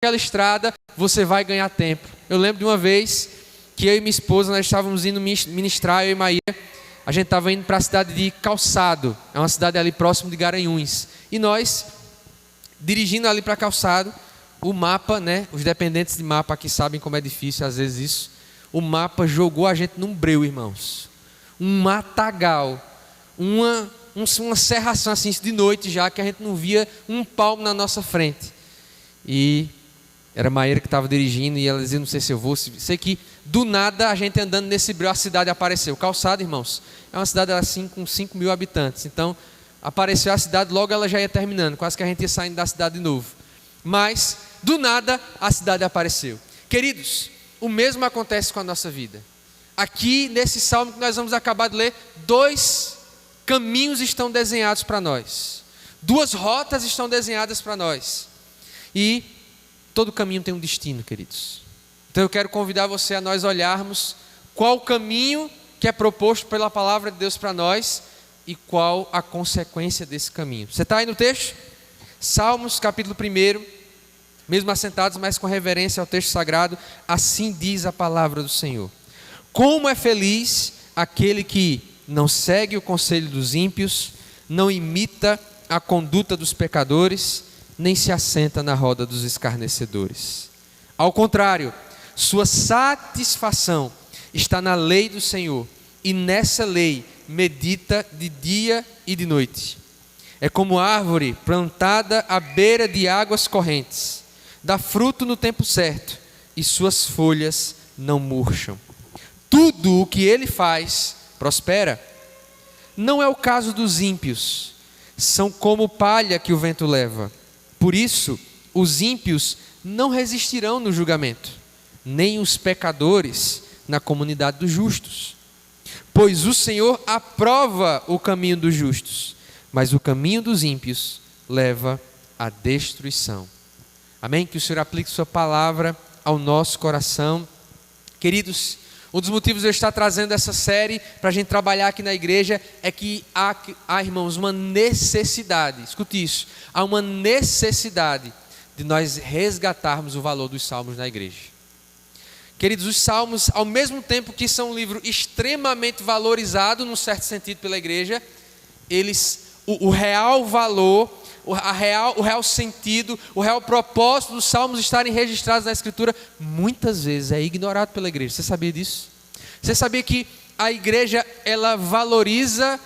aquela estrada, você vai ganhar tempo. Eu lembro de uma vez que eu e minha esposa, nós estávamos indo ministrar, eu e Maia, a gente estava indo para a cidade de Calçado, é uma cidade ali próximo de Garanhuns, e nós, dirigindo ali para Calçado, o mapa, né, os dependentes de mapa aqui sabem como é difícil às vezes isso, o mapa jogou a gente num breu, irmãos, um matagal, uma serração assim de noite já, que a gente não via um palmo na nossa frente, e era a Maíra que estava dirigindo, e ela dizia, não sei se eu vou, sei que do nada a gente andando nesse breu, a cidade apareceu. Calçado, irmãos, é uma cidade assim com 5 mil habitantes, então apareceu a cidade, logo ela já ia terminando, quase que a gente ia saindo da cidade de novo, mas do nada a cidade apareceu. Queridos, o mesmo acontece com a nossa vida. Aqui nesse salmo que nós vamos acabar de ler, 2 caminhos estão desenhados para nós, 2 rotas estão desenhadas para nós, e todo caminho tem um destino, queridos. Então eu quero convidar você a nós olharmos qual o caminho que é proposto pela palavra de Deus para nós e qual a consequência desse caminho. Você está aí no texto? Salmos capítulo 1, mesmo assentados, mas com reverência ao texto sagrado, assim diz a palavra do Senhor. Como é feliz aquele que não segue o conselho dos ímpios, não imita a conduta dos pecadores, nem se assenta na roda dos escarnecedores. Ao contrário, sua satisfação está na lei do Senhor, e nessa lei medita de dia e de noite. É como árvore plantada à beira de águas correntes, dá fruto no tempo certo, e suas folhas não murcham. Tudo o que ele faz prospera. Não é o caso dos ímpios, são como palha que o vento leva. Por isso, os ímpios não resistirão no julgamento, nem os pecadores na comunidade dos justos. Pois o Senhor aprova o caminho dos justos, mas o caminho dos ímpios leva à destruição. Amém? Que o Senhor aplique sua palavra ao nosso coração. Queridos, um dos motivos de eu estar trazendo essa série para a gente trabalhar aqui na igreja é que há, irmãos, uma necessidade, escute isso, há uma necessidade de nós resgatarmos o valor dos salmos na igreja. Queridos, os salmos, ao mesmo tempo que são um livro extremamente valorizado, num certo sentido, pela igreja, o real valor, o real sentido, o real propósito dos salmos estarem registrados na Escritura, muitas vezes é ignorado pela igreja. Você sabia disso? Você sabia que a igreja, ela valoriza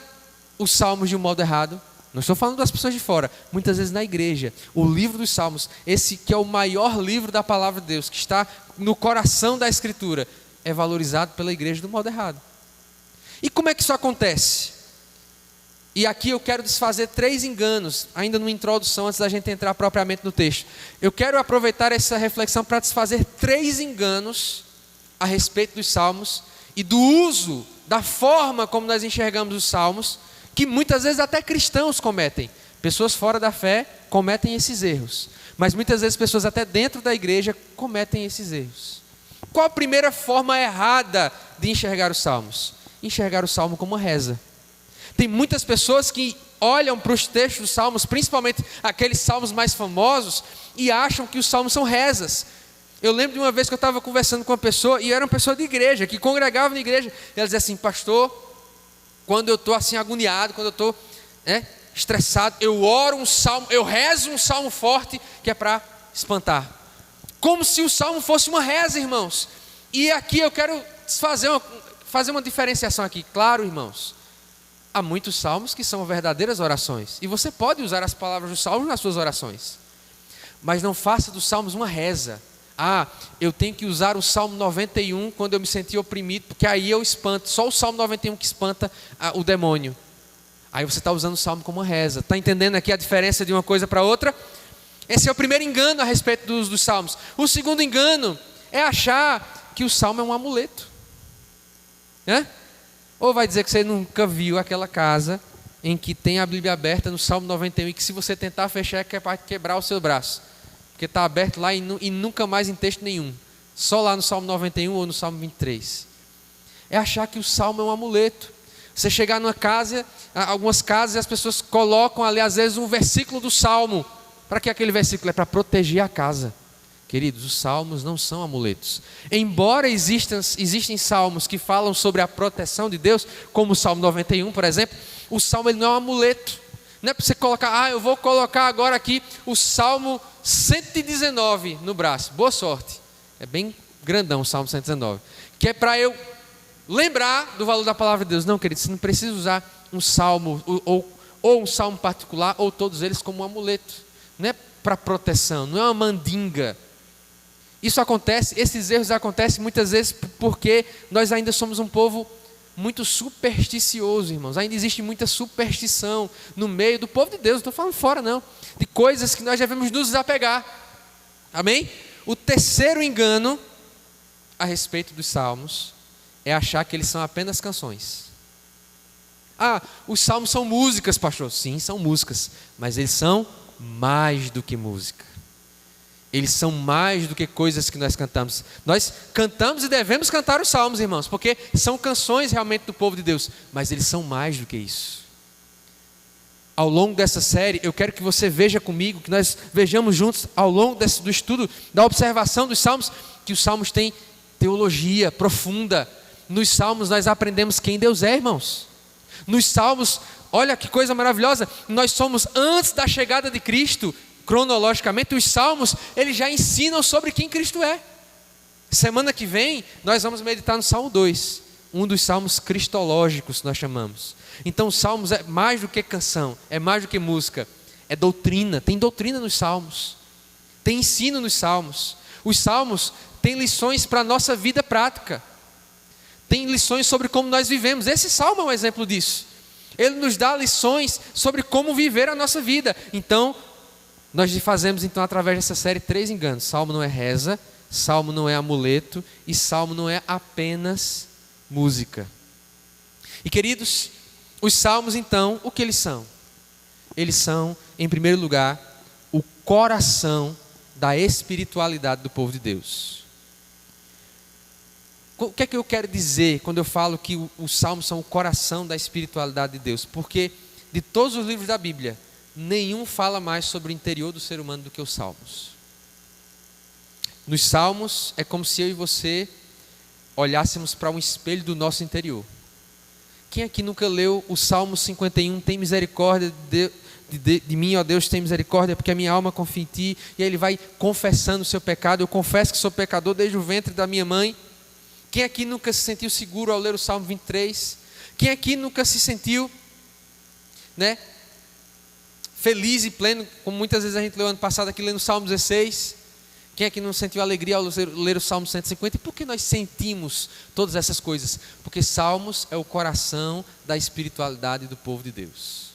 os salmos de um modo errado? Não estou falando das pessoas de fora. Muitas vezes na igreja, o livro dos salmos, esse que é o maior livro da palavra de Deus, que está no coração da Escritura, é valorizado pela igreja do modo errado. E como é que isso acontece? E aqui eu quero desfazer 3 enganos, ainda numa introdução, antes da gente entrar propriamente no texto. Eu quero aproveitar essa reflexão para desfazer 3 enganos a respeito dos salmos e do uso, da forma como nós enxergamos os salmos, que muitas vezes até cristãos cometem. Pessoas fora da fé cometem esses erros, mas muitas vezes pessoas até dentro da igreja cometem esses erros. Qual a primeira forma errada de enxergar os salmos? Enxergar o salmo como uma reza. Tem muitas pessoas que olham para os textos dos salmos, principalmente aqueles salmos mais famosos, e acham que os salmos são rezas. Eu lembro de uma vez que eu estava conversando com uma pessoa, e era uma pessoa de igreja, que congregava na igreja, e ela dizia assim: pastor, quando eu estou assim agoniado, quando eu estou estressado, eu oro um salmo, eu rezo um salmo forte, que é para espantar. Como se o salmo fosse uma reza, irmãos. E aqui eu quero fazer uma diferenciação aqui. Claro, irmãos, há muitos salmos que são verdadeiras orações, e você pode usar as palavras dos salmos nas suas orações, mas não faça dos salmos uma reza. Eu tenho que usar o Salmo 91 quando eu me sentir oprimido, porque aí eu espanto. Só o Salmo 91 que espanta o demônio. Aí você está usando o Salmo como uma reza. Está entendendo aqui a diferença de uma coisa para outra? Esse é o primeiro engano a respeito dos salmos. O segundo engano é achar que o salmo é um amuleto. Ou vai dizer que você nunca viu aquela casa em que tem a Bíblia aberta no Salmo 91 e que se você tentar fechar é capaz de quebrar o seu braço, porque está aberto lá e nunca mais em texto nenhum, só lá no Salmo 91 ou no Salmo 23. É achar que o salmo é um amuleto. Você chegar numa casa, algumas casas, as pessoas colocam ali às vezes um versículo do salmo. Para que aquele versículo? É para proteger a casa. Queridos, os salmos não são amuletos. Embora existem salmos que falam sobre a proteção de Deus, como o Salmo 91, por exemplo, o salmo ele não é um amuleto. Não é para você colocar, eu vou colocar agora aqui o Salmo 119 no braço. Boa sorte. É bem grandão o Salmo 119. Que é para eu lembrar do valor da palavra de Deus. Não, querido, você não precisa usar um salmo ou um salmo particular ou todos eles como um amuleto. Não é para proteção, não é uma mandinga. Isso acontece, esses erros acontecem muitas vezes porque nós ainda somos um povo muito supersticioso, irmãos. Ainda existe muita superstição no meio do povo de Deus. Não estou falando fora, não. De coisas que nós devemos nos desapegar. Amém? O terceiro engano a respeito dos salmos é achar que eles são apenas canções. Os salmos são músicas, pastor. Sim, são músicas. Mas eles são mais do que música. Eles são mais do que coisas que nós cantamos. Nós cantamos e devemos cantar os salmos, irmãos, porque são canções realmente do povo de Deus. Mas eles são mais do que isso. Ao longo dessa série, eu quero que você veja comigo, que nós vejamos juntos, ao longo do estudo, da observação dos salmos, que os salmos têm teologia profunda. Nos salmos nós aprendemos quem Deus é, irmãos. Nos salmos, olha que coisa maravilhosa, nós somos antes da chegada de Cristo. Cronologicamente, os salmos, eles já ensinam sobre quem Cristo é. Semana que vem, nós vamos meditar no Salmo 2, um dos salmos cristológicos, nós chamamos. Então, os salmos é mais do que canção, é mais do que música, é doutrina, tem doutrina nos salmos, tem ensino nos salmos. Os salmos têm lições para a nossa vida prática, tem lições sobre como nós vivemos. Esse salmo é um exemplo disso. Ele nos dá lições sobre como viver a nossa vida. Então, nós fazemos então através dessa série 3 enganos. Salmo não é reza, salmo não é amuleto e salmo não é apenas música. E queridos, os salmos então, o que eles são? Eles são, em primeiro lugar, o coração da espiritualidade do povo de Deus. O que é que eu quero dizer quando eu falo que os salmos são o coração da espiritualidade de Deus? Porque de todos os livros da Bíblia, nenhum fala mais sobre o interior do ser humano do que os salmos. Nos salmos é como se eu e você olhássemos para um espelho do nosso interior. Quem aqui nunca leu o Salmo 51, tem misericórdia de mim, ó Deus, tem misericórdia, porque a minha alma confia em ti, e aí ele vai confessando o seu pecado. Eu confesso que sou pecador desde o ventre da minha mãe. Quem aqui nunca se sentiu seguro ao ler o Salmo 23? Quem aqui nunca se sentiu, feliz e pleno, como muitas vezes a gente leu ano passado aqui lendo o Salmo 16. Quem é que não sentiu alegria ao ler o Salmo 150? E por que nós sentimos todas essas coisas? Porque Salmos é o coração da espiritualidade do povo de Deus.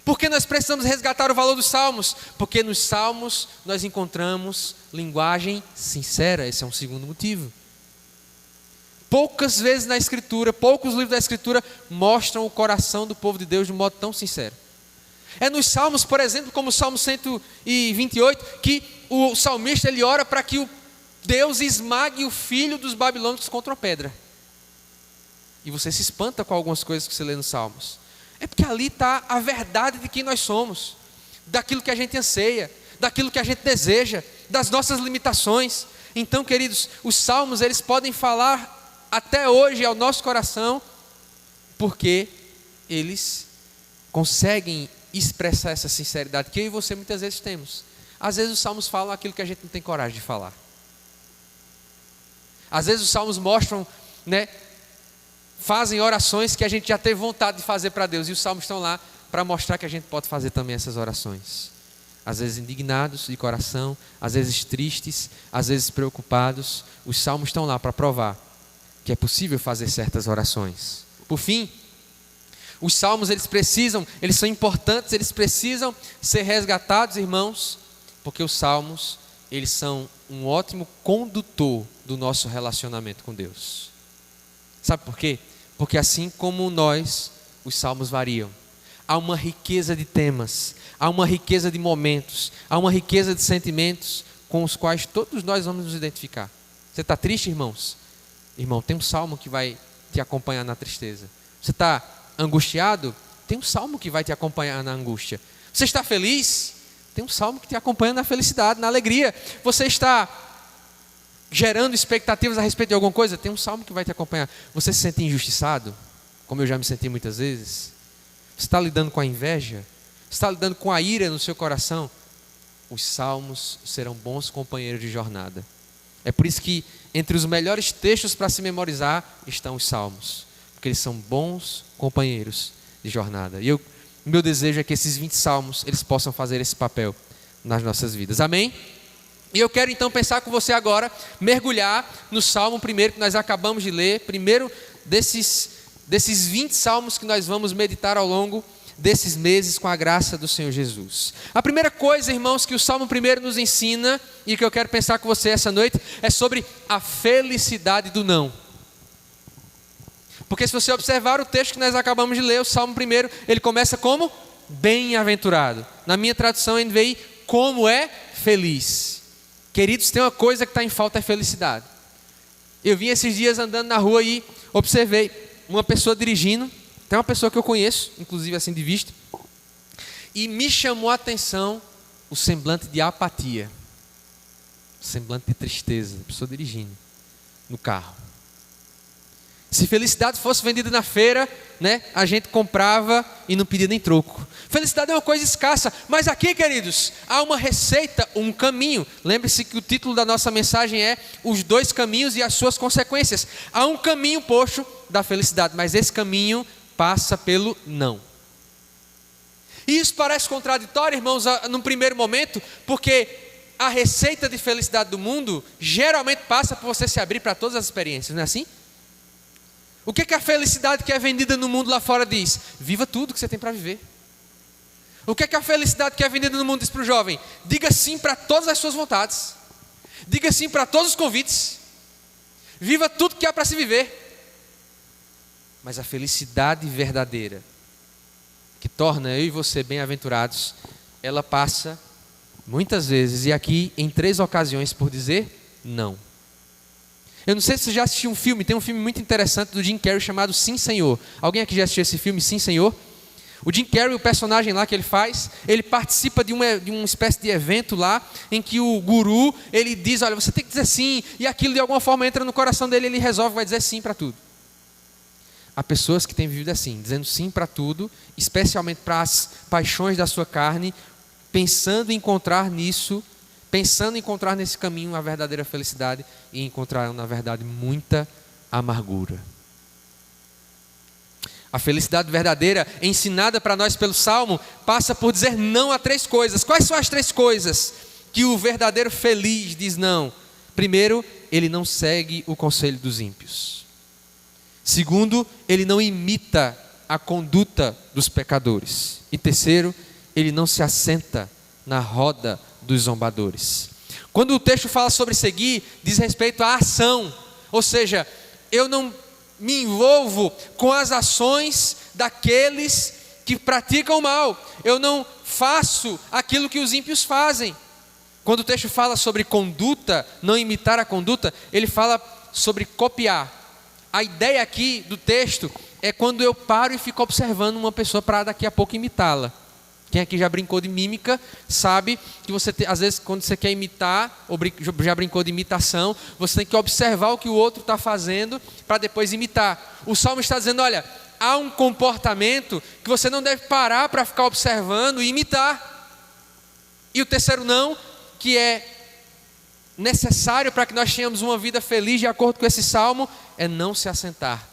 Por que nós precisamos resgatar o valor dos Salmos? Porque nos Salmos nós encontramos linguagem sincera. Esse é um segundo motivo. Poucas vezes na Escritura, poucos livros da Escritura mostram o coração do povo de Deus de um modo tão sincero. É nos salmos, por exemplo, como o Salmo 128, que o salmista ele ora para que Deus esmague o filho dos babilônicos contra uma pedra. E você se espanta com algumas coisas que você lê nos salmos. É porque ali está a verdade de quem nós somos, daquilo que a gente anseia, daquilo que a gente deseja, das nossas limitações. Então, queridos, os salmos eles podem falar até hoje ao nosso coração, porque eles conseguem expressar essa sinceridade que eu e você muitas vezes temos. Às vezes os salmos falam aquilo que a gente não tem coragem de falar. Às vezes os salmos mostram, fazem orações que a gente já teve vontade de fazer para Deus, e os salmos estão lá para mostrar que a gente pode fazer também essas orações. Às vezes indignados de coração, às vezes tristes, às vezes preocupados. Os salmos estão lá para provar que é possível fazer certas orações. Por fim, os salmos eles são importantes, eles precisam ser resgatados, irmãos, porque os salmos eles são um ótimo condutor do nosso relacionamento com Deus. Sabe por quê? Porque assim como nós, os salmos variam. Há uma riqueza de temas, há uma riqueza de momentos, há uma riqueza de sentimentos com os quais todos nós vamos nos identificar. Você está triste, irmãos? Irmão, tem um salmo que vai te acompanhar na tristeza. Você está angustiado? Tem um salmo que vai te acompanhar na angústia. Você está feliz? tem um salmo que te acompanha na felicidade, na alegria. Você está gerando expectativas a respeito de alguma coisa? Tem um salmo que vai te acompanhar. Você se sente injustiçado, como eu já me senti muitas vezes? Você está lidando com a inveja? Você está lidando com a ira no seu coração? Os salmos serão bons companheiros de jornada. É por isso que entre os melhores textos para se memorizar estão os salmos, porque eles são bons companheiros de jornada. E meu desejo é que esses 20 salmos, eles possam fazer esse papel nas nossas vidas. Amém? E eu quero então pensar com você agora, mergulhar no salmo primeiro que nós acabamos de ler, primeiro desses 20 salmos que nós vamos meditar ao longo desses meses com a graça do Senhor Jesus. A primeira coisa, irmãos, que o salmo primeiro nos ensina, e que eu quero pensar com você essa noite, é sobre a felicidade do não. Porque se você observar o texto que nós acabamos de ler, o salmo primeiro, ele começa como bem-aventurado. Na minha tradução, ele veio como é feliz. Queridos, tem uma coisa que está em falta, é felicidade. Eu vim esses dias andando na rua e observei uma pessoa dirigindo, tem uma pessoa que eu conheço, inclusive assim de vista, e me chamou a atenção o semblante de apatia, o semblante de tristeza, a pessoa dirigindo no carro. Se felicidade fosse vendida na feira, né, a gente comprava e não pedia nem troco. Felicidade é uma coisa escassa, mas aqui, queridos, há uma receita, um caminho. Lembre-se que o título da nossa mensagem é Os Dois Caminhos e as Suas Consequências. Há um caminho posto da felicidade, mas esse caminho passa pelo não. E isso parece contraditório, irmãos, num primeiro momento, porque a receita de felicidade do mundo geralmente passa por você se abrir para todas as experiências, não é assim? O que a felicidade que é vendida no mundo lá fora diz? Viva tudo que você tem para viver. O que a felicidade que é vendida no mundo diz para o jovem? Diga sim para todas as suas vontades. Diga sim para todos os convites. Viva tudo que há para se viver. Mas a felicidade verdadeira, que torna eu e você bem-aventurados, ela passa muitas vezes, e aqui em 3 ocasiões, por dizer não. Eu não sei se você já assistiu um filme, tem um filme muito interessante do Jim Carrey chamado Sim, Senhor. Alguém aqui já assistiu esse filme, Sim, Senhor? O Jim Carrey, o personagem lá que ele faz, ele participa de uma espécie de evento lá, em que o guru, ele diz, olha, você tem que dizer sim, e aquilo de alguma forma entra no coração dele, ele resolve, vai dizer sim para tudo. Há pessoas que têm vivido assim, dizendo sim para tudo, especialmente para as paixões da sua carne, pensando em encontrar nisso, pensando em encontrar nesse caminho a verdadeira felicidade e encontrar, na verdade, muita amargura. A felicidade verdadeira, ensinada para nós pelo Salmo, passa por dizer não a 3 coisas. Quais são as 3 coisas que o verdadeiro feliz diz não? Primeiro, ele não segue o conselho dos ímpios. Segundo, ele não imita a conduta dos pecadores. E terceiro, ele não se assenta na roda dos zombadores. Quando o texto fala sobre seguir, diz respeito à ação. Ou seja, eu não me envolvo com as ações daqueles que praticam o mal. Eu não faço aquilo que os ímpios fazem. Quando o texto fala sobre conduta, não imitar a conduta, ele fala sobre copiar. A ideia aqui do texto é quando eu paro e fico observando uma pessoa para daqui a pouco imitá-la. Quem aqui já brincou de mímica sabe que você às vezes quando você quer imitar, ou já brincou de imitação, você tem que observar o que o outro está fazendo para depois imitar. O Salmo está dizendo, olha, há um comportamento que você não deve parar para ficar observando e imitar. E o terceiro não, que é necessário para que nós tenhamos uma vida feliz de acordo com esse Salmo, é não se assentar.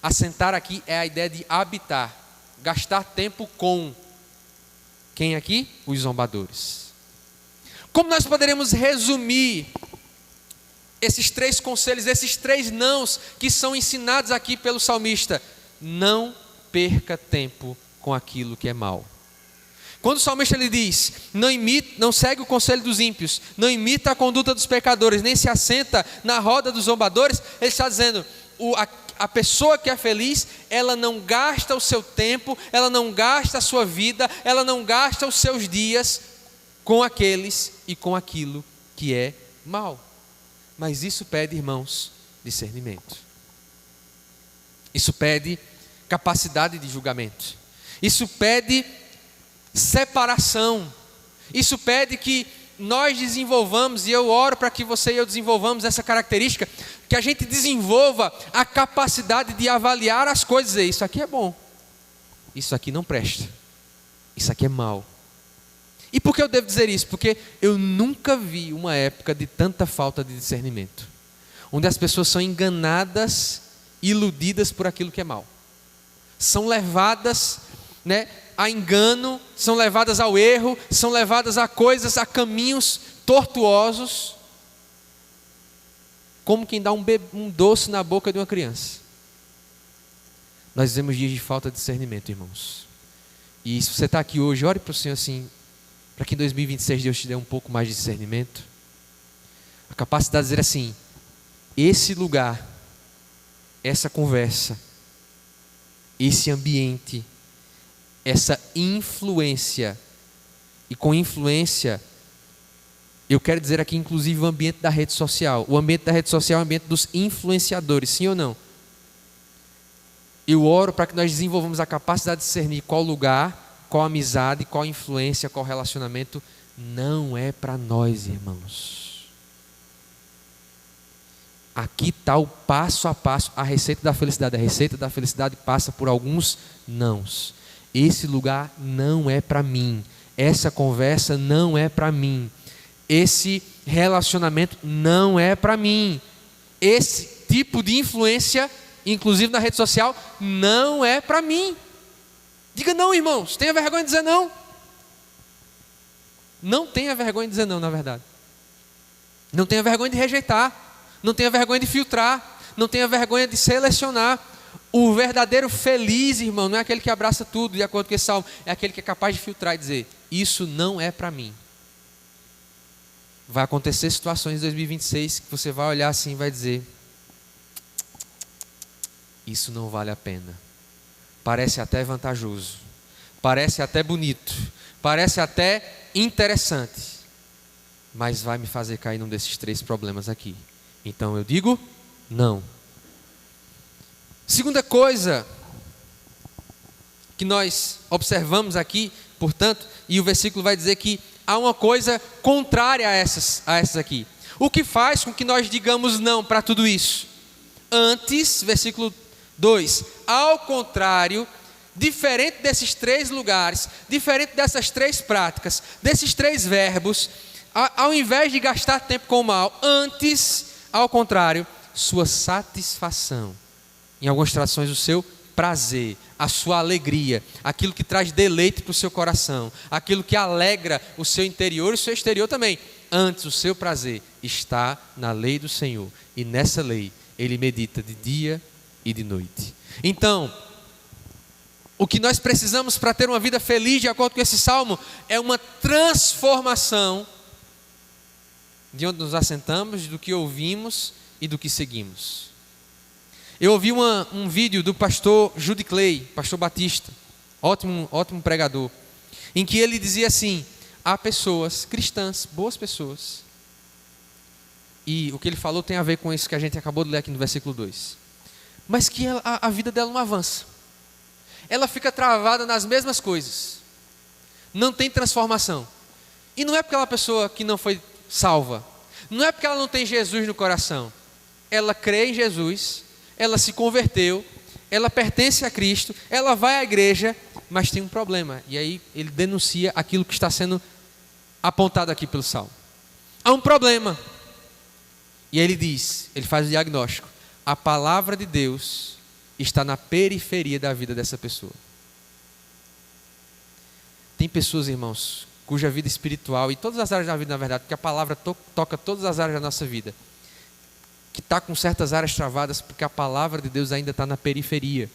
Assentar aqui é a ideia de habitar, gastar tempo com. Quem aqui? Os zombadores. Como nós poderemos resumir esses 3 conselhos, esses 3 nãos que são ensinados aqui pelo salmista? Não perca tempo com aquilo que é mal. Quando o salmista ele diz, não segue o conselho dos ímpios, não imita a conduta dos pecadores, nem se assenta na roda dos zombadores, ele está dizendo, a pessoa que é feliz, ela não gasta o seu tempo, ela não gasta a sua vida, ela não gasta os seus dias com aqueles e com aquilo que é mal. Mas isso pede, irmãos, discernimento. Isso pede capacidade de julgamento. Isso pede separação Isso pede que nós desenvolvamos, e eu oro para que você e eu desenvolvamos essa característica, que a gente desenvolva a capacidade de avaliar as coisas. E isso aqui é bom, isso aqui não presta, isso aqui é mal. E por que eu devo dizer isso? Porque eu nunca vi uma época de tanta falta de discernimento, onde as pessoas são enganadas, iludidas por aquilo que é mal, são levadas, a engano, são levadas ao erro, são levadas a coisas, a caminhos tortuosos, como quem dá um doce na boca de uma criança. Nós vivemos dias de falta de discernimento, irmãos. E se você está aqui hoje, ore para o Senhor assim, para que em 2026 Deus te dê um pouco mais de discernimento, a capacidade de dizer assim: esse lugar, essa conversa, esse ambiente, essa influência, e com influência eu quero dizer aqui inclusive o ambiente da rede social. O ambiente da rede social é o ambiente dos influenciadores, sim ou não? Eu oro para que nós desenvolvamos a capacidade de discernir qual lugar, qual amizade, qual influência, qual relacionamento não é para nós, irmãos. Aqui está o passo a passo, a receita da felicidade. A receita da felicidade passa por alguns nãos. Esse lugar não é para mim. Essa conversa não é para mim. Esse relacionamento não é para mim. Esse tipo de influência, inclusive na rede social, não é para mim. Diga não, irmãos. Tenha vergonha de dizer não. Não tenha vergonha de dizer não, na verdade. Não tenha vergonha de rejeitar. Não tenha vergonha de filtrar. Não tenha vergonha de selecionar. O verdadeiro feliz, irmão, não é aquele que abraça tudo, de acordo com esse salmo. É aquele que é capaz de filtrar e dizer: isso não é para mim. Vai acontecer situações em 2026 que você vai olhar assim e vai dizer: isso não vale a pena. Parece até vantajoso, parece até bonito, parece até interessante, mas vai me fazer cair num desses 3 problemas aqui. Então eu digo não. Segunda coisa que nós observamos aqui, portanto, e o versículo vai dizer que há uma coisa contrária a essas aqui. O que faz com que nós digamos não para tudo isso? Antes, versículo 2, ao contrário, diferente desses 3 lugares, diferente dessas 3 práticas, desses 3 verbos, ao invés de gastar tempo com o mal, antes, ao contrário, sua satisfação. Em algumas traduções, o seu prazer, a sua alegria, aquilo que traz deleite para o seu coração, aquilo que alegra o seu interior e o seu exterior também. Antes, o seu prazer está na lei do Senhor, e nessa lei ele medita de dia e de noite. Então, o que nós precisamos para ter uma vida feliz, de acordo com esse salmo, é uma transformação de onde nos assentamos, do que ouvimos e do que seguimos. Eu ouvi um vídeo do pastor Judy Clay, pastor batista, ótimo pregador, em que ele dizia assim: há pessoas cristãs, boas pessoas, e o que ele falou tem a ver com isso que a gente acabou de ler aqui no versículo 2, mas que a vida dela não avança, ela fica travada nas mesmas coisas, não tem transformação. E não é porque ela é uma pessoa que não foi salva, não é porque ela não tem Jesus no coração, ela crê em Jesus, ela se converteu, ela pertence a Cristo, ela vai à igreja, mas tem um problema. E aí ele denuncia aquilo que está sendo apontado aqui pelo salmo. Há um problema. E aí ele faz o diagnóstico: a palavra de Deus está na periferia da vida dessa pessoa. Tem pessoas, irmãos, cuja vida espiritual, e todas as áreas da vida, na verdade, porque a palavra toca todas as áreas da nossa vida, que está com certas áreas travadas, porque a palavra de Deus ainda está na periferia.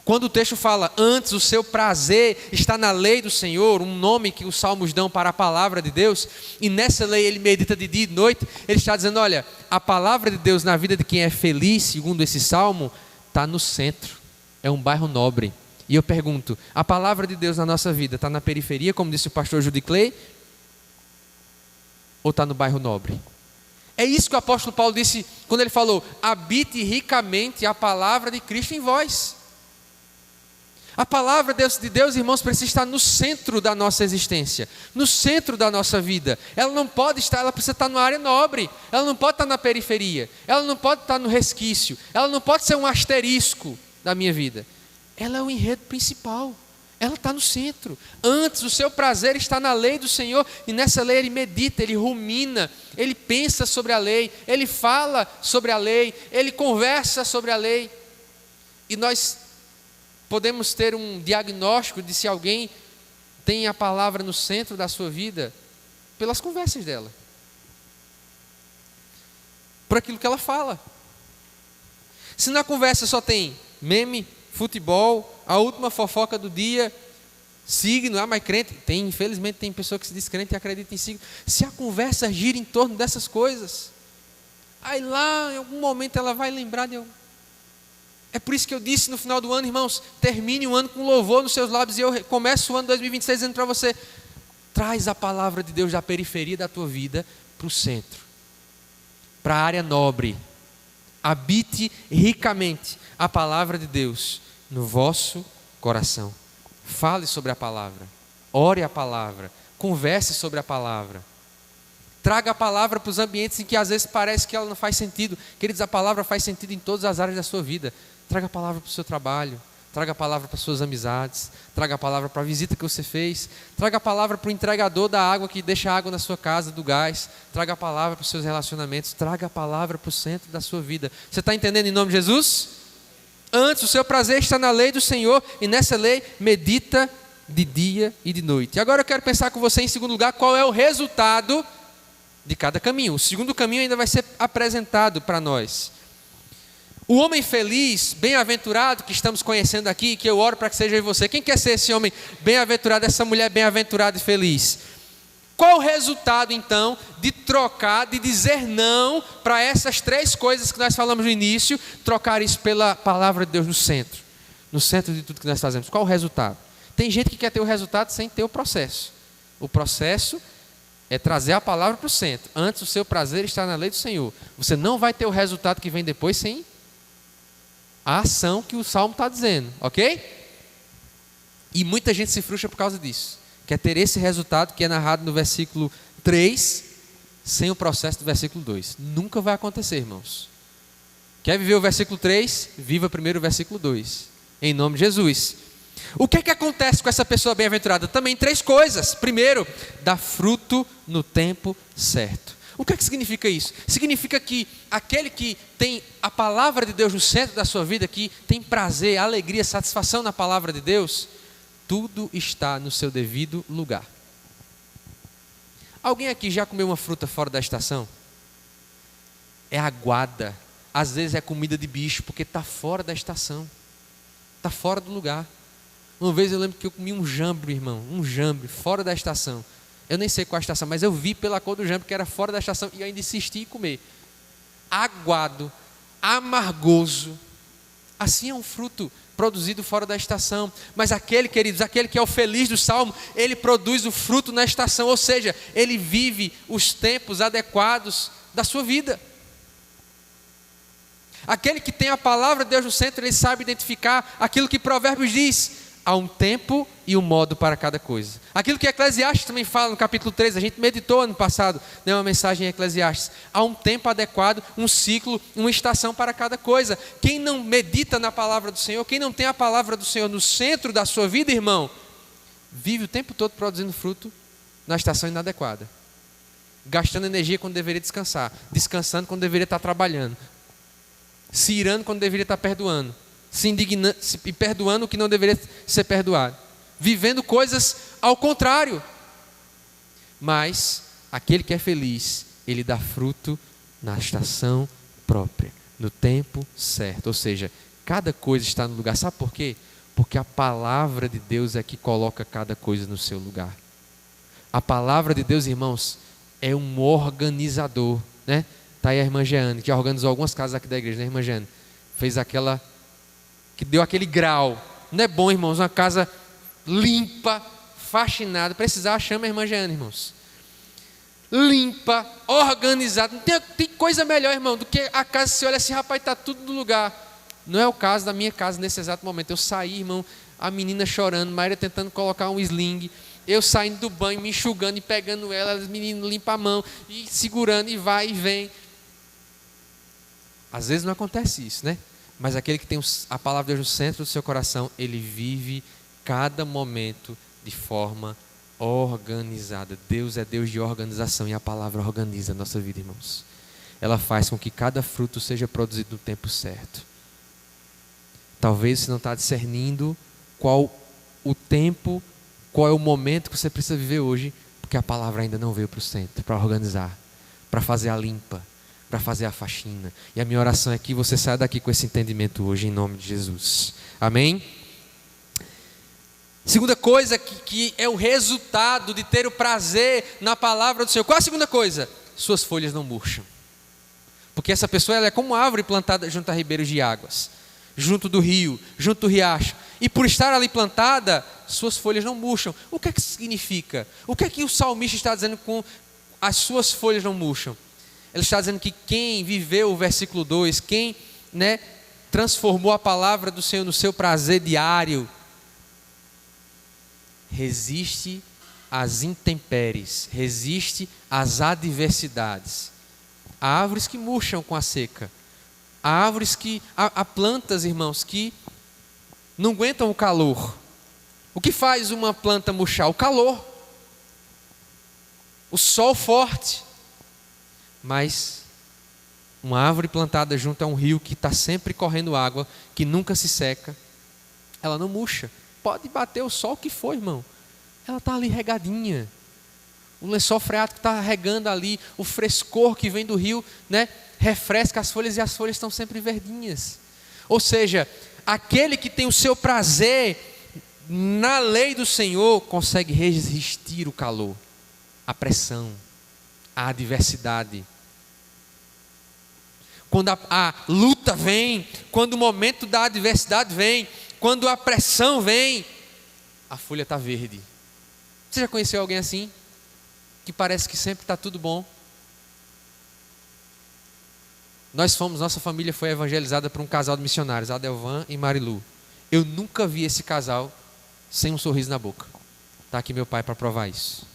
Quando o texto fala: antes o seu prazer está na lei do Senhor, um nome que os salmos dão para a palavra de Deus, e nessa lei ele medita de dia e de noite, ele está dizendo: olha, a palavra de Deus na vida de quem é feliz, segundo esse salmo, está no centro, é um bairro nobre. E eu pergunto: a palavra de Deus na nossa vida está na periferia, como disse o pastor Judy Clay, ou está no bairro nobre? É isso que o apóstolo Paulo disse quando ele falou: habite ricamente a palavra de Cristo em vós. A palavra de Deus, irmãos, precisa estar no centro da nossa existência, no centro da nossa vida. Ela não pode estar, ela precisa estar numa área nobre, ela não pode estar na periferia, ela não pode estar no resquício, ela não pode ser um asterisco da minha vida. Ela é o enredo principal, ela está no centro. Antes, o seu prazer está na lei do Senhor, e nessa lei ele medita, ele rumina, ele pensa sobre a lei, ele fala sobre a lei, ele conversa sobre a lei. E nós podemos ter um diagnóstico de se alguém tem a palavra no centro da sua vida pelas conversas dela, por aquilo que ela fala. Se na conversa só tem meme, futebol, a última fofoca do dia, signo, mas crente, infelizmente tem pessoa que se diz crente e acredita em signo. Se a conversa gira em torno dessas coisas, aí lá em algum momento ela vai lembrar de algo. É por isso que eu disse no final do ano, irmãos, termine o ano com louvor nos seus lábios, e eu começo o ano 2026 dizendo para você, traz a palavra de Deus da periferia da tua vida para o centro, para a área nobre. Habite ricamente a palavra de Deus no vosso coração. Fale sobre a palavra, ore a palavra, converse sobre a palavra. Traga a palavra para os ambientes em que às vezes parece que ela não faz sentido. Queridos, a palavra faz sentido em todas as áreas da sua vida. Traga a palavra para o seu trabalho, traga a palavra para as suas amizades, traga a palavra para a visita que você fez, traga a palavra para o entregador da água que deixa água na sua casa, do gás, traga a palavra para os seus relacionamentos, traga a palavra para o centro da sua vida. Você está entendendo em nome de Jesus? Antes, o seu prazer está na lei do Senhor, e nessa lei medita de dia e de noite. E agora eu quero pensar com você, em segundo lugar, qual é o resultado de cada caminho. O segundo caminho ainda vai ser apresentado para nós. O homem feliz, bem-aventurado, que estamos conhecendo aqui, que eu oro para que seja em você. Quem quer ser esse homem bem-aventurado, essa mulher bem-aventurada e feliz? Qual o resultado, então, de trocar, de dizer não para essas três coisas que nós falamos no início, trocar isso pela palavra de Deus no centro de tudo que nós fazemos? Qual o resultado? Tem gente que quer ter o resultado sem ter o processo. O processo é trazer a palavra para o centro. Antes, o seu prazer está na lei do Senhor. Você não vai ter o resultado que vem depois sem a ação que o Salmo está dizendo, ok? E muita gente se frustra por causa disso. Quer ter esse resultado que é narrado no versículo 3, sem o processo do versículo 2. Nunca vai acontecer, irmãos. Quer viver o versículo 3? Viva primeiro o versículo 2. Em nome de Jesus. O que é que acontece com essa pessoa bem-aventurada? Também três coisas. Primeiro, dá fruto no tempo certo. O que é que significa isso? Significa que aquele que tem a palavra de Deus no centro da sua vida, que tem prazer, alegria, satisfação na palavra de Deus, tudo está no seu devido lugar. Alguém aqui já comeu uma fruta fora da estação? É aguada. Às vezes é comida de bicho, porque está fora da estação. Está fora do lugar. Uma vez eu lembro que eu comi um jambre, irmão. Um jambre, fora da estação. Eu nem sei qual a estação, mas eu vi pela cor do jambre que era fora da estação, e eu ainda insisti em comer. Aguado, amargoso. Assim é um fruto produzido fora da estação. Mas aquele, queridos, aquele que é o feliz do Salmo, ele produz o fruto na estação, ou seja, ele vive os tempos adequados da sua vida. Aquele que tem a palavra de Deus no centro, ele sabe identificar aquilo que Provérbios diz: há um tempo e um modo para cada coisa. Aquilo que Eclesiastes também fala no capítulo 3, a gente meditou ano passado, né, uma mensagem em Eclesiastes. Há um tempo adequado, um ciclo, uma estação para cada coisa. Quem não medita na palavra do Senhor, quem não tem a palavra do Senhor no centro da sua vida, irmão, vive o tempo todo produzindo fruto na estação inadequada. Gastando energia quando deveria descansar, descansando quando deveria estar trabalhando, se irando quando deveria estar perdoando, se indignando e perdoando o que não deveria ser perdoado, vivendo coisas ao contrário. Mas aquele que é feliz, ele dá fruto na estação própria, no tempo certo, ou seja, cada coisa está no lugar. Sabe por quê? Porque a palavra de Deus é que coloca cada coisa no seu lugar. A palavra de Deus, irmãos, é um organizador, né? Está aí a irmã Jeane, que organizou algumas casas aqui da igreja, né, irmã Jeane? Fez aquela, que deu aquele grau. Não é bom, irmãos, uma casa limpa, faxinada. Precisar, chama a irmã Jeane, irmãos. Limpa, organizada. Não tem coisa melhor, irmão, do que a casa, você olha assim, rapaz, está tudo no lugar. Não é o caso da minha casa nesse exato momento. Eu saí, irmão, a menina chorando, Maíra tentando colocar um sling, eu saindo do banho, me enxugando e pegando ela, os meninos limpam a mão, e segurando, e vai e vem. Às vezes não acontece isso, né? Mas aquele que tem a palavra de Deus no centro do seu coração, ele vive cada momento de forma organizada. Deus é Deus de organização e a palavra organiza a nossa vida, irmãos. Ela faz com que cada fruto seja produzido no tempo certo. Talvez você não está discernindo qual o tempo, qual é o momento que você precisa viver hoje, porque a palavra ainda não veio para o centro, para organizar, para fazer a limpa, para fazer a faxina. E a minha oração é que você saia daqui com esse entendimento hoje, em nome de Jesus. Amém? Segunda coisa que é o resultado de ter o prazer na palavra do Senhor. Qual a segunda coisa? Suas folhas não murcham. Porque essa pessoa ela é como uma árvore plantada junto a ribeiros de águas, junto do rio, junto do riacho. E por estar ali plantada, suas folhas não murcham. O que é que significa? O que é que o salmista está dizendo com as suas folhas não murcham? Ele está dizendo que quem viveu o versículo 2, quem transformou a palavra do Senhor no seu prazer diário, resiste às intempéries, resiste às adversidades. Há árvores que murcham com a seca. Há plantas, irmãos, que não aguentam o calor. O que faz uma planta murchar? O calor. O sol forte. Mas uma árvore plantada junto a um rio que está sempre correndo água, que nunca se seca, ela não murcha. Pode bater o sol que for, irmão. Ela está ali regadinha. O lençol freático está regando ali, o frescor que vem do rio, refresca as folhas e as folhas estão sempre verdinhas. Ou seja, aquele que tem o seu prazer na lei do Senhor consegue resistir o calor, a pressão, a adversidade. Quando a luta vem, quando o momento da adversidade vem, quando a pressão vem, a folha está verde. Você já conheceu alguém assim? Que parece que sempre está tudo bom? Nossa família foi evangelizada por um casal de missionários, Adelvan e Marilu. Eu nunca vi esse casal sem um sorriso na boca. Está aqui meu pai para provar isso.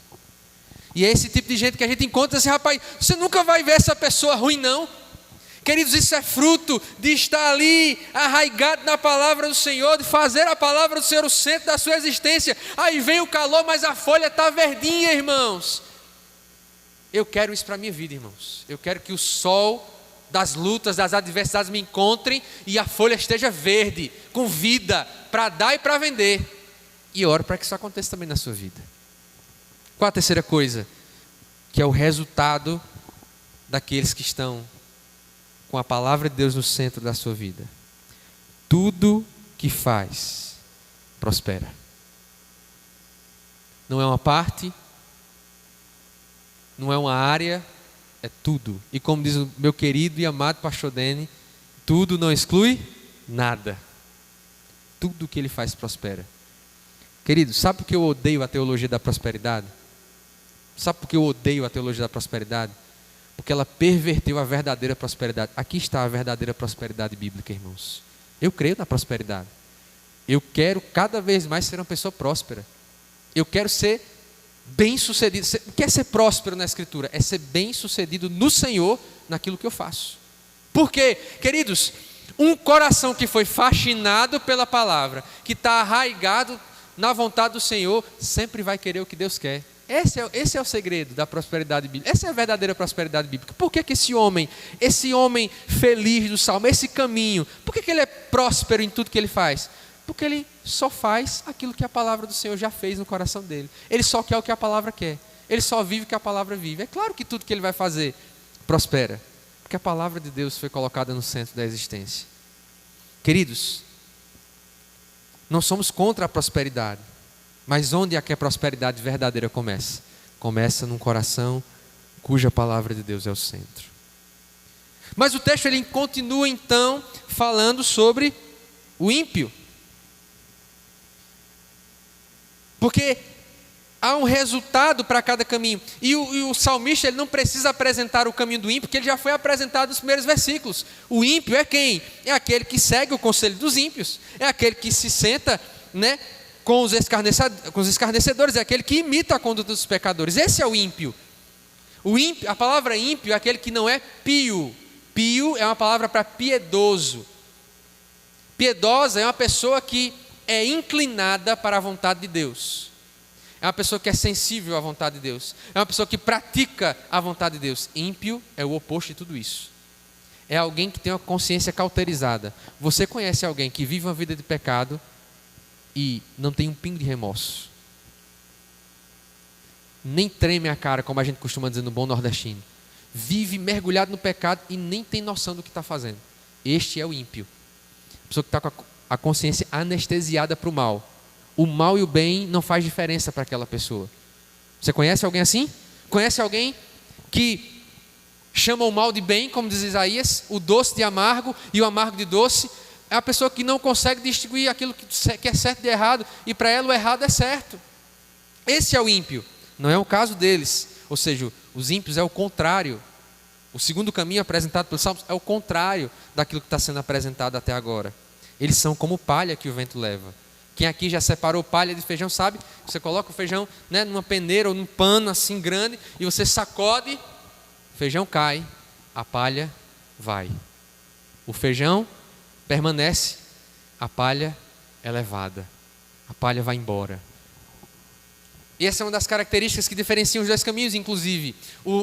E é esse tipo de gente que a gente encontra assim, rapaz, você nunca vai ver essa pessoa ruim não. Queridos, isso é fruto de estar ali arraigado na palavra do Senhor, de fazer a palavra do Senhor o centro da sua existência. Aí vem o calor, mas a folha está verdinha, irmãos. Eu quero isso para a minha vida, irmãos. Eu quero que o sol das lutas, das adversidades me encontrem e a folha esteja verde, com vida, para dar e para vender. E oro para que isso aconteça também na sua vida. Qual a terceira coisa? Que é o resultado daqueles que estão com a palavra de Deus no centro da sua vida. Tudo que faz, prospera. Não é uma parte, não é uma área, é tudo. E como diz o meu querido e amado pastor Dene, tudo não exclui nada. Tudo que ele faz prospera. Querido, sabe por que eu odeio a teologia da prosperidade? Sabe por que eu odeio a teologia da prosperidade? Porque ela perverteu a verdadeira prosperidade. Aqui está a verdadeira prosperidade bíblica, irmãos. Eu creio na prosperidade. Eu quero cada vez mais ser uma pessoa próspera. Eu quero ser bem-sucedido. O que é ser próspero na Escritura? É ser bem-sucedido no Senhor, naquilo que eu faço. Por quê? Queridos, um coração que foi fascinado pela palavra, que está arraigado na vontade do Senhor, sempre vai querer o que Deus quer. Esse é o segredo da prosperidade bíblica. Essa é a verdadeira prosperidade bíblica. Por que esse homem feliz do Salmo, esse caminho, por que ele é próspero em tudo que ele faz? Porque ele só faz aquilo que a palavra do Senhor já fez no coração dele. Ele só quer o que a palavra quer. Ele só vive o que a palavra vive. É claro que tudo que ele vai fazer prospera, porque a palavra de Deus foi colocada no centro da existência. Queridos, não somos contra a prosperidade. Mas onde é que a prosperidade verdadeira começa? Começa num coração cuja palavra de Deus é o centro. Mas o texto ele continua então falando sobre o ímpio. Porque há um resultado para cada caminho. E o salmista ele não precisa apresentar o caminho do ímpio, porque ele já foi apresentado nos primeiros versículos. O ímpio é quem? É aquele que segue o conselho dos ímpios. É aquele que se senta né, com os escarnecedores, é aquele que imita a conduta dos pecadores. Esse é o ímpio. O ímpio, a palavra ímpio é aquele que não é pio. Pio é uma palavra para piedoso. Piedosa é uma pessoa que é inclinada para a vontade de Deus. É uma pessoa que é sensível à vontade de Deus. É uma pessoa que pratica a vontade de Deus. Ímpio é o oposto de tudo isso. É alguém que tem uma consciência cauterizada. Você conhece alguém que vive uma vida de pecado e não tem um pingo de remorso? Nem treme a cara, como a gente costuma dizer no bom nordestino. Vive mergulhado no pecado e nem tem noção do que está fazendo. Este é o ímpio. A pessoa que está com a consciência anestesiada para o mal. O mal e o bem não faz diferença para aquela pessoa. Você conhece alguém assim? Conhece alguém que chama o mal de bem, como diz Isaías, o doce de amargo e o amargo de doce? É a pessoa que não consegue distinguir aquilo que é certo de errado, e para ela o errado é certo. Esse é o ímpio. Não é o caso deles. Ou seja, os ímpios é o contrário. O segundo caminho apresentado pelos Salmos é o contrário daquilo que está sendo apresentado até agora. Eles são como palha que o vento leva. Quem aqui já separou palha de feijão sabe, você coloca o feijão, né, numa peneira ou num pano assim grande e você sacode, o feijão cai, a palha vai. O feijão permanece, a palha é levada, a palha vai embora. E essa é uma das características que diferenciam os dois caminhos, inclusive.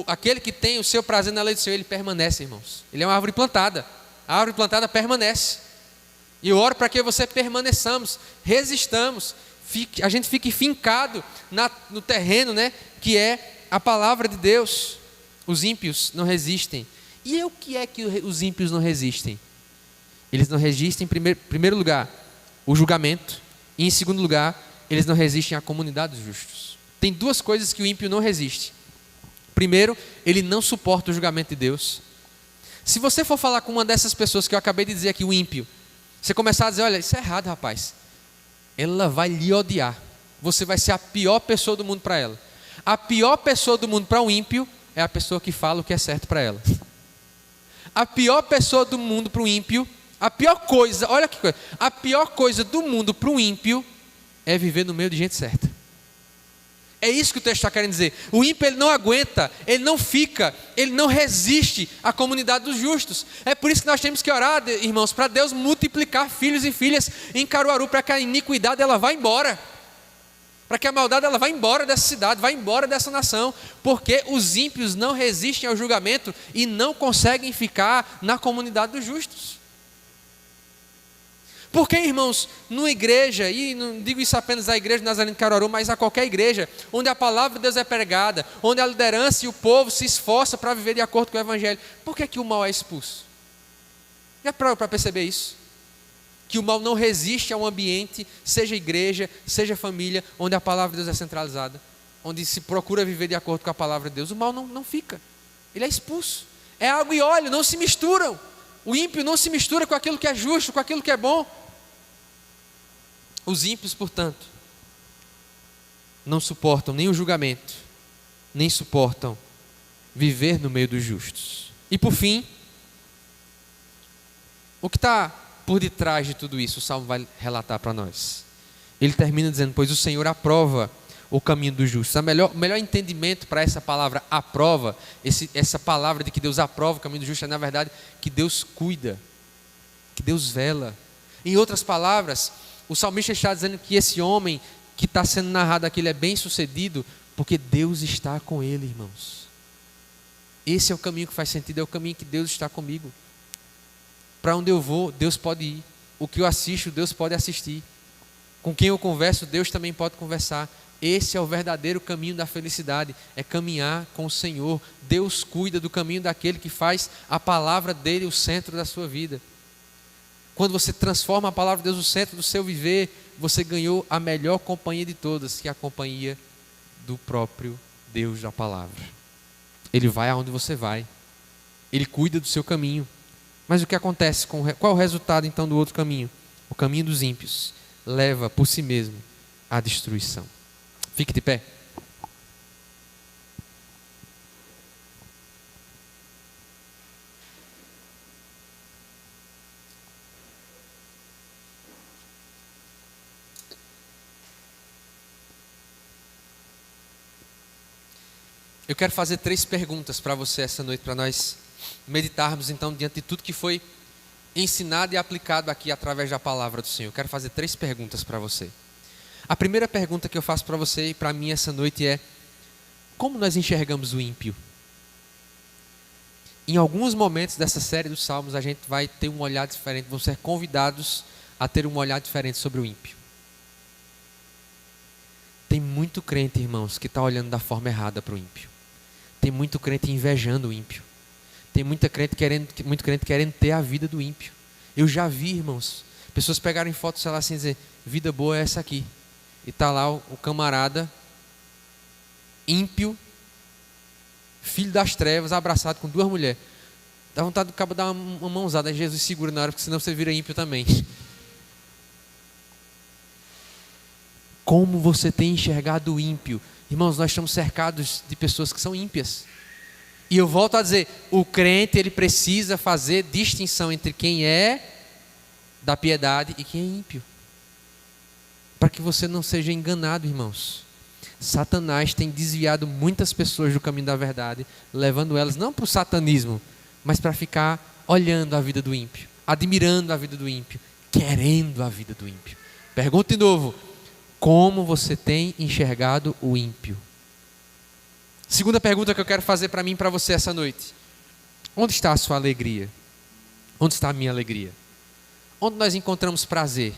Aquele que tem o seu prazer na lei do Senhor, ele permanece, irmãos. Ele é uma árvore plantada. A árvore plantada permanece. E eu oro para que você permaneçamos, resistamos, a gente fique fincado no terreno, né, que é a palavra de Deus. Os ímpios não resistem. E o que é que os ímpios não resistem? Eles não resistem, em primeiro lugar, o julgamento. E em segundo lugar, eles não resistem à comunidade dos justos. Tem duas coisas que o ímpio não resiste. Primeiro, ele não suporta o julgamento de Deus. Se você for falar com uma dessas pessoas que eu acabei de dizer aqui, o ímpio, você começar a dizer, olha, isso é errado, rapaz, ela vai lhe odiar. Você vai ser a pior pessoa do mundo para ela. A pior pessoa do mundo para um ímpio é a pessoa que fala o que é certo para ela. A pior pessoa do mundo para um ímpio, a pior coisa, olha que coisa, a pior coisa do mundo para um ímpio é viver no meio de gente certa. É isso que o texto está querendo dizer. O ímpio, ele não aguenta, ele não fica, ele não resiste à comunidade dos justos. É por isso que nós temos que orar, irmãos, para Deus multiplicar filhos e filhas em Caruaru, para que a iniquidade ela vá embora, para que a maldade ela vá embora dessa cidade, vá embora dessa nação, porque os ímpios não resistem ao julgamento e não conseguem ficar na comunidade dos justos. Porque, irmãos, numa igreja, e não digo isso apenas à igreja de Nazareno de Caruaru, mas a qualquer igreja, onde a palavra de Deus é pregada, onde a liderança e o povo se esforçam para viver de acordo com o Evangelho, por que o mal é expulso? Já parou para perceber isso? Que o mal não resiste a um ambiente, seja igreja, seja família, onde a palavra de Deus é centralizada, onde se procura viver de acordo com a palavra de Deus, o mal não fica, ele é expulso. É água e óleo, não se misturam. O ímpio não se mistura com aquilo que é justo, com aquilo que é bom. Os ímpios, portanto, não suportam nem o julgamento, nem suportam viver no meio dos justos. E por fim, o que está por detrás de tudo isso, o Salmo vai relatar para nós. Ele termina dizendo, pois o Senhor aprova o caminho dos justos. O melhor entendimento para essa palavra aprova, essa palavra de que Deus aprova o caminho dos justos, é na verdade que Deus cuida, que Deus vela. Em outras palavras, o salmista está dizendo que esse homem que está sendo narrado aqui, ele é bem sucedido, porque Deus está com ele, irmãos. Esse é o caminho que faz sentido, é o caminho que Deus está comigo. Para onde eu vou, Deus pode ir. O que eu assisto, Deus pode assistir. Com quem eu converso, Deus também pode conversar. Esse é o verdadeiro caminho da felicidade, é caminhar com o Senhor. Deus cuida do caminho daquele que faz a palavra dele o centro da sua vida. Quando você transforma a palavra de Deus no centro do seu viver, você ganhou a melhor companhia de todas, que é a companhia do próprio Deus da palavra. Ele vai aonde você vai. Ele cuida do seu caminho. Mas o que acontece? Qual é o resultado então do outro caminho? O caminho dos ímpios leva por si mesmo à destruição. Fique de pé. Eu quero fazer 3 perguntas para você essa noite, para nós meditarmos então diante de tudo que foi ensinado e aplicado aqui através da palavra do Senhor. Eu quero fazer 3 perguntas para você. A primeira pergunta que eu faço para você e para mim essa noite é: como nós enxergamos o ímpio? Em alguns momentos dessa série dos Salmos a gente vai ter um olhar diferente, vamos ser convidados a ter um olhar diferente sobre o ímpio. Tem muito crente, irmãos, que está olhando da forma errada para o ímpio. Tem muito crente invejando o ímpio. Tem muito crente querendo ter a vida do ímpio. Eu já vi, irmãos, pessoas pegarem fotos, sei lá, assim, dizer, vida boa é essa aqui. E está lá o camarada ímpio, filho das trevas, abraçado com 2 mulheres. Dá vontade do cabo dar uma mãozada, Jesus segura na hora, porque senão você vira ímpio também. Como você tem enxergado o ímpio? Irmãos, nós estamos cercados de pessoas que são ímpias. E eu volto a dizer, o crente ele precisa fazer distinção entre quem é da piedade e quem é ímpio. Para que você não seja enganado, irmãos. Satanás tem desviado muitas pessoas do caminho da verdade, levando elas não para o satanismo, mas para ficar olhando a vida do ímpio, admirando a vida do ímpio, querendo a vida do ímpio. Pergunta de novo, como você tem enxergado o ímpio? Segunda pergunta que eu quero fazer para mim e para você essa noite. Onde está a sua alegria? Onde está a minha alegria? Onde nós encontramos prazer?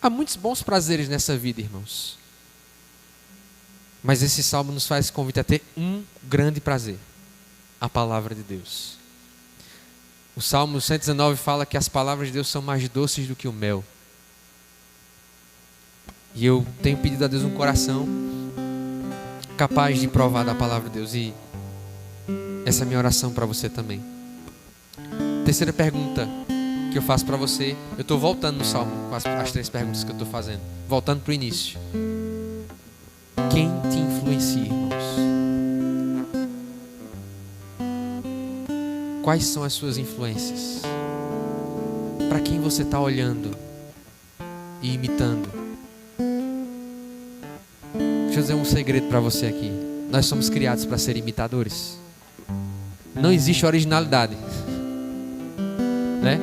Há muitos bons prazeres nessa vida, irmãos. Mas esse salmo nos faz convite a ter um grande prazer. A palavra de Deus. O Salmo 119 fala que as palavras de Deus são mais doces do que o mel. E eu tenho pedido a Deus um coração capaz de provar da palavra de Deus. E essa é a minha oração para você também. Terceira pergunta que eu faço para você. Eu estou voltando no Salmo com as 3 perguntas que eu estou fazendo. Voltando para o início. Quem te influencia, irmãos? Quais são as suas influências? Para quem você está olhando e imitando? Deixa eu dizer um segredo para você aqui. Nós somos criados para ser imitadores. Não existe originalidade, né?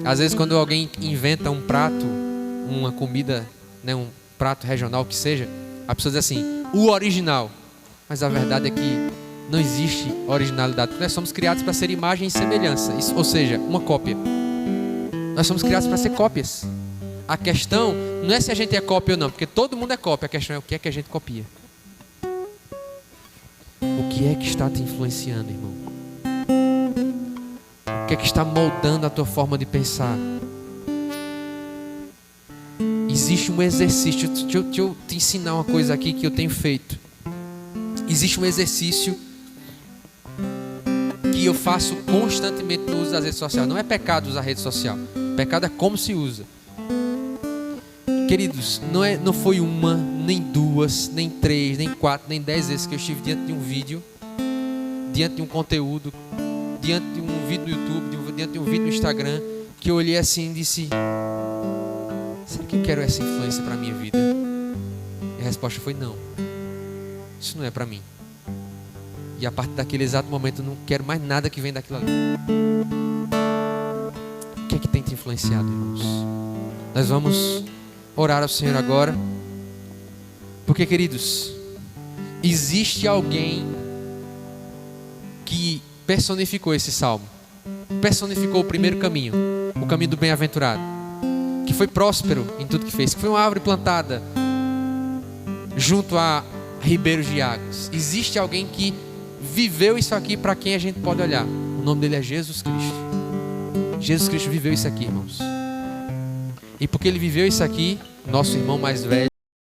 Às vezes quando alguém inventa um prato, uma comida, né, um prato regional que seja, a pessoa diz assim, o original. Mas a verdade é que não existe originalidade, porque nós somos criados para ser imagem e semelhança, ou seja, uma cópia. Nós somos criados para ser cópias. A questão não é se a gente é cópia ou não, porque todo mundo é cópia. A questão é o que é que a gente copia. O que é que está te influenciando, irmão? O que é que está moldando a tua forma de pensar? Existe um exercício, deixa eu te ensinar uma coisa aqui que eu tenho feito. Existe um exercício que eu faço constantemente no uso das redes sociais. Não é pecado usar rede social. Pecado é como se usa. Queridos, não foi uma, nem 2, nem 3, nem 4, nem 10 vezes que eu estive diante de um vídeo, diante de um conteúdo, diante de um vídeo no YouTube, diante de um vídeo no Instagram, que eu olhei assim e disse, será que eu quero essa influência para a minha vida? E a resposta foi não. Isso não é para mim. E a partir daquele exato momento eu não quero mais nada que venha daquilo ali. O que é que tem te influenciado, irmãos? Nós vamos orar ao Senhor agora. Porque, queridos, existe alguém que personificou esse salmo. Personificou o primeiro caminho, o caminho do bem-aventurado, que foi próspero em tudo que fez, que foi uma árvore plantada junto a ribeiros de águas. Existe alguém que viveu isso aqui para quem a gente pode olhar. O nome dele é Jesus Cristo. Jesus Cristo viveu isso aqui, irmãos. E porque ele viveu isso aqui, nosso irmão mais velho